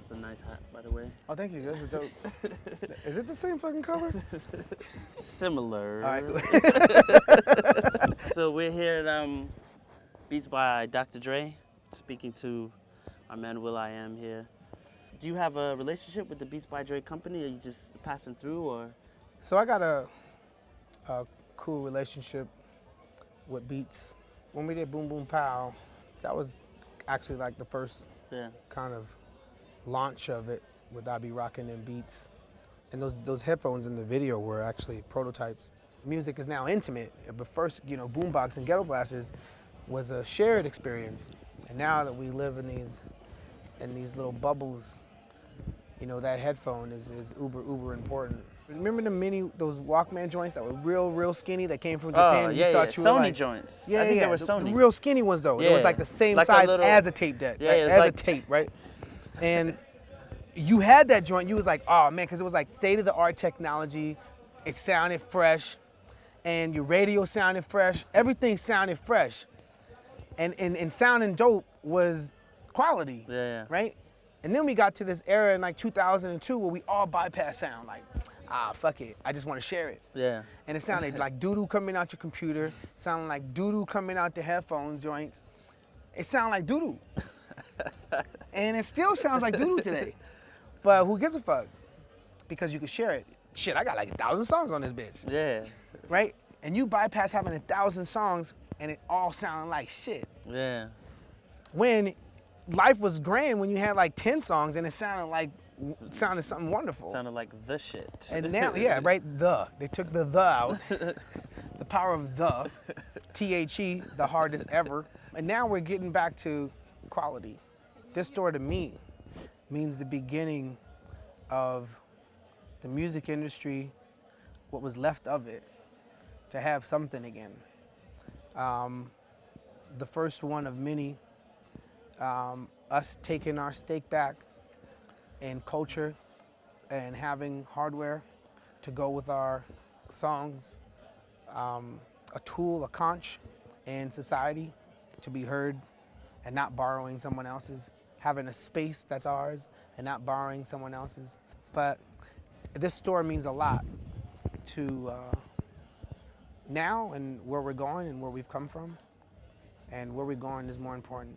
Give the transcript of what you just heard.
It's a nice hat, by the way. Oh, thank you. This is dope. Is it the same fucking color? Similar. All right, cool. So we're here at Beats by Dr. Dre, speaking to our man Will.i.am here. Do you have a relationship with the Beats by Dre company? Are you just passing through, or? So I got a cool relationship with Beats. When we did Boom Boom Pow, that was actually like the first kind of launch of it with I Be Rockin' Them Beats. And those headphones in the video were actually prototypes. Music is now intimate, but first, boombox and ghetto blasters was a shared experience. And now that we live in these little bubbles, that headphone is uber important. Remember those Walkman joints that were real skinny that came from Japan? Yeah, thought you Sony were like, joints. Yeah, I think yeah, they were the Sony. real skinny ones though. Yeah. It was like the same like size little, as a tape deck, yeah, right? As like, a tape, right? And you had that joint, you was like, oh man, because it was like state-of-the-art technology. It sounded fresh, and your radio sounded fresh. Everything sounded fresh. And sounding dope was quality, right? And then we got to this era in like 2002 where we all bypass sound, like, fuck it, I just want to share it. Yeah. And it sounded like doo-doo coming out your computer, sounded like doo-doo coming out the headphones joints. It sounded like doo-doo. And it still sounds like doo-doo today. But who gives a fuck? Because you can share it. Shit, I got like 1,000 songs on this bitch. Yeah. Right? And you bypass having 1,000 songs and it all sounding like shit. Yeah. When life was grand when you had like 10 songs and it sounded something wonderful. Sounded like the shit. And now, yeah, right, they took the out. The power of the, T-H-E, the hardest ever. And now we're getting back to quality. This store to me means the beginning of the music industry, what was left of it, to have something again. The first one of many, us taking our stake back in culture and having hardware to go with our songs, a tool, a conch in society to be heard and not borrowing someone else's, having a space that's ours and not borrowing someone else's. But this store means a lot to now and where we're going and where we've come from, and where we're going is more important.